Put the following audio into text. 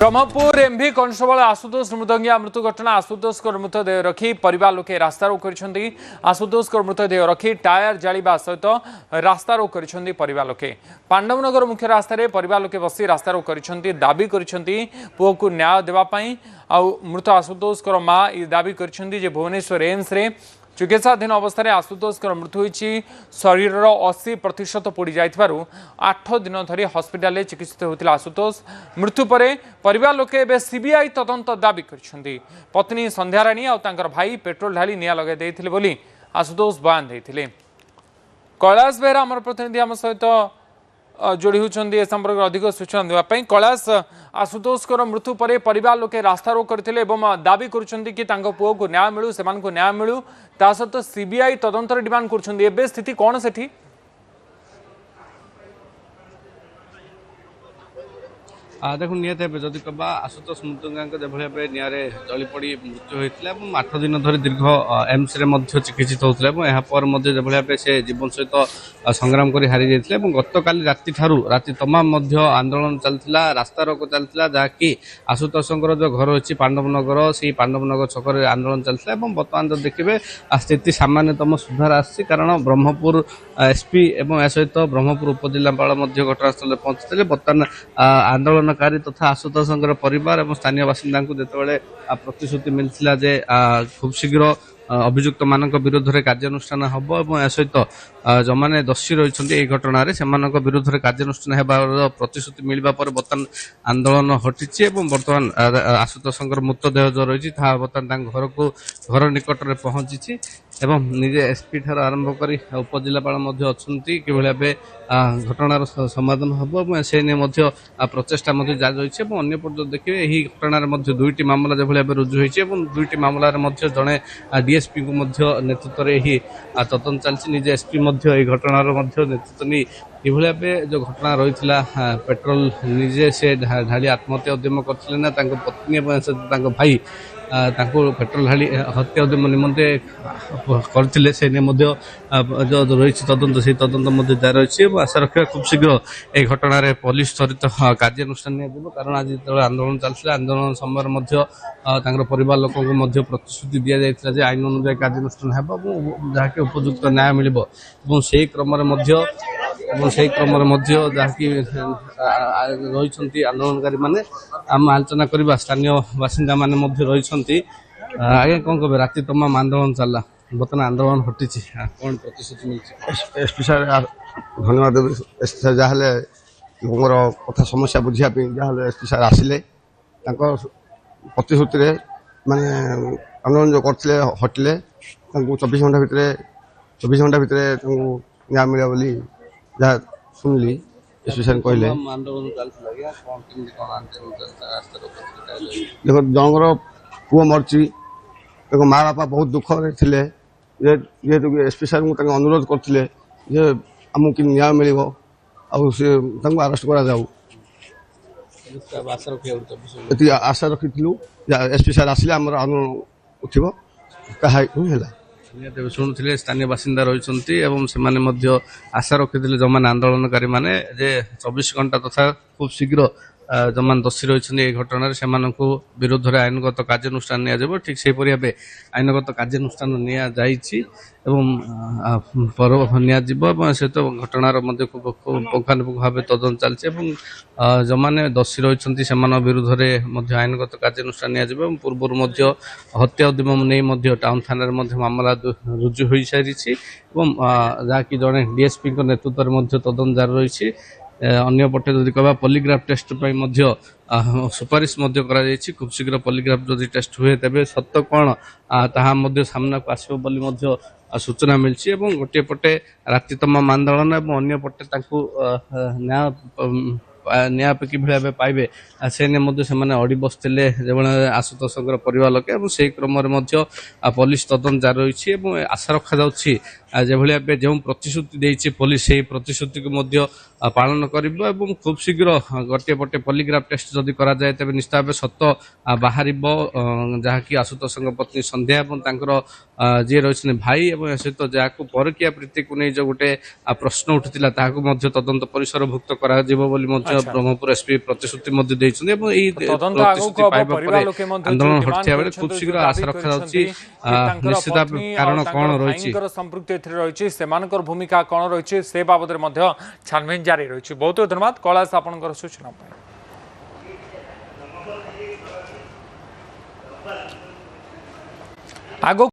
Brahmapur MV constable Ashutosh मृदंगिया मृत्यु घटना आशुतोष मृतदेह रखी परिवार लोके रास्तारोक कर आशुतोष मृतदेह रखी टायर जालिबा सहित रास्तारोक कर परिवार लोके पांडवनगर मुख्य रास्तार परिवार लोके बसी रास्तारोक कर दाबी कर पुओ को न्याय देवाई मृत आशुतोष माँ दाबी कर भुवनेश्वर एम्स रे चिकित्साधीन अवस्था आशुतोष मृत्यु होती शरीर 80% पोड़ी जाइथिबारु 8 दिन धरी हस्पिटाल चिकित्सित होता आशुतोष मृत्यु पर परिवार लोके सीबीआई तदंत दाबी कर पत्नी संध्याराणी और भाई पेट्रोल ढाली निया लगे देथिले बोली आशुतोष बयान देथिले। कैलाश बेहरा आम प्रतिनिधि आम सहित जोड़ी होती ए संपर्क अधिक सूचना देवाई। कैलाश आशुतोष मृत्यु पर परिवार लोके रास्तारोक करते दाबी कर पुओ को न्याय मिलू से न्याय मिलू ता सहित सीबीआई तदंतर डिमांड कर स्थिति कौन से देखो निहत भाव जदि कह आशुतोष मृदंगा जो भाव निआरे जली पड़ मृत्यु होता है 8 दिन धरी दीर्घ एम्स रे चिकित्सित होता है यापर जो भाव से जीवन सहित संग्राम कर हारी जाते गत काली राति ठारू राति तमाम आंदोलन चलता रास्ता रोक चलता जहाँकि आशुतोष जो घर अच्छी पांडवनगर से पांडवनगर छक आंदोलन चलता है बर्तमान जो देखिए स्थिति सामान्यतम सुधार आसी कारण ब्रह्मपुर एसपी और सहित ब्रह्मपुर उपजिलापाल घटनास्थल पहुंचते बर्तमान आंदोलनकारी तथा आशुतोष परिवार और स्थानीय बासिंदा को जिते प्रतिश्रुति मिलता जे खूब शीघ्र अभियुक्त मान विरोध में कार्यानुष्ठान हम और सहित जो मैंने दोषी रही घटना से विरोध में कार्यानुष्ठान होबार प्रतिश्रुति मिलवा पर बर्तमान आंदोलन हटिची बर्तमान आशुतोष मृतदेह जो रही बर्तमान घर को घर निकट में पहुंची एवं निजे एसपी ठार आरंभ कर उपजिलापाल कि भाव घटनार समाधान हम से प्रचेषा जारी रही है अंपट जो देखिए यही घटनार दुईटी मामला जो भाव रुजु होती दुईटी मामलार जड़े डीएसपी को नेतृत्व में तदंत चलती निजे एसपी घटनार नेतृत्व नहीं ये भाव जो घटना रही पेट्रोल निजे से ढाली आत्महत्या उद्यम करते ना पत्नी भाई पेट्रोल ढाली हत्या उद्यम निमंते करते से जो रही तदंत से तदंत जारी रही है आशा रखा खूब शीघ्र ये घटना पुलिस त्वरित कार्यानुष्ठान निया कारण आज जो आंदोलन चलता आंदोलन समय परिवार लोक प्रतिश्रुति दि जाता आईन अनुजाई कार्यानुष्ठान हो जहाँकि उपयुक्त न्याय मिल से क्रम जहाँकि रही आंदोलनकारी मैंने आम आलोचना करवा स्थानीय बासिंदा मान रही आगे कौन कहे राति तमाम आंदोलन चलला बर्तमान आंदोलन हटी कौन प्रतिश्रुति मिली एसपी सार धन्यवाद एसपी सार जहाँ लोकर कथा समस्या बुझापी जहाँ एसपी सार आसिले प्रतिश्रुति माने आंदोलन जो करते हटिले 24 घंटा भितर न्याय मिले बोली जहाँ शुणिली एसपी सार कहले देखो जनकर पुओ मरची देखो माँ बापा बहुत दुख रे थिले जेहेतु एसपी सार को अनुरोध करते आमको कि न्याय मिल आरेस्ट करा जाऊ आशा रखी एसपी सार आसिले आम आंदोलन उठिब कहा शुणुले स्थानीय बासिंदा रही आशा रखी जो मैंने आंदोलनकारी मैंने 24 घंटा तथा खूब शीघ्र जो मैंने दोषी रही घटना से विरोध में आईनगत कार्यानुष्ठान निया ठीक से भाव आईनगत कार्यानुष्ठान निया सहित घटनार पुंखानुपुंख भाव तदंत चलती जो मैंने दोषी रही विरोध में आईनगत कार्यानुष्ठान निया पूर्व हत्या उद्यम नहीं टाउन थाना मामला रुजु हो सारी जहाँकि जड़े डीएसपी नेतृत्व में तदंत जारी रही अन्यपटे जदि कह पॉलीग्राफ टेस्ट सुपारिश खूब शीघ्र पॉलीग्राफ जदि टेस्ट हुए तेज सत्य कौन ताहा सामना को आसो बोली सूचना मिली गोटे पटे राति तमाम आंदोलन और अन्यपटे न्याय कि भाव पाइबे से अड़ी बसते जो आशुतोष परिवार लोके से क्रम पुलिस तदंत जारी रही है आशा रखा भाव जो प्रतिश्रुति देती पुलिस से प्रतिश्रुति को पालन कर खूब शीघ्र गोटे पटे पॉलीग्राफ टेस्ट जदि करा जाए तेज निश्चित भाव सत्य बाहर जहाँकि आशुतोष पत्नी संध्या और जी रही भाई और सहित जहाँ परकिया प्रीति को नहीं जो गोटे प्रश्न उठुला तदंत परिसरभुक्त कर ବ୍ରହ୍ମପୁର ଏସପି ପ୍ରତିଶ୍ରୁତି ମଧ୍ୟ ଦେଇଛନ୍ତି ଏବଂ ଏହି ତଦନ୍ତ ପ୍ରତିଶ୍ରୁତି ଆଗକୁ ହବ ପାଇବା ପରିବାର ପରେ ଲୋକେ ମଧ୍ୟ ଆନ୍ଦୋଳନ ଯୋଉ ଘଟିଥିବା ବେଳେ demand ଖୁବ୍ ଶୀଘ୍ର କରିଛନ୍ତି, ଆଶା ଦାବି ରଖାଯାଉଛି କରିଛନ୍ତି କି ତାଙ୍କର ନିଶ୍ଚିତ ପତ୍ନୀ କାରଣ ଆଉ କଣ ତାଙ୍କର ରହିଛି ଭାଇଙ୍କର ସମ୍ପୃକ୍ତି ଏଥିରେ ରହିଛି, ସେମାନଙ୍କର ଭୂମିକା କଣ ରହିଛି ସେ ବାବଦରେ ମଧ୍ୟ ଛାନଭିନ ଜାରି ରହିଛି। ବହୁତ ବହୁତ ଧନ୍ୟବାଦ କୈଳାସ ଆପଣଙ୍କର ସୂଚନା ପାଇଁ। ଆଗକୁ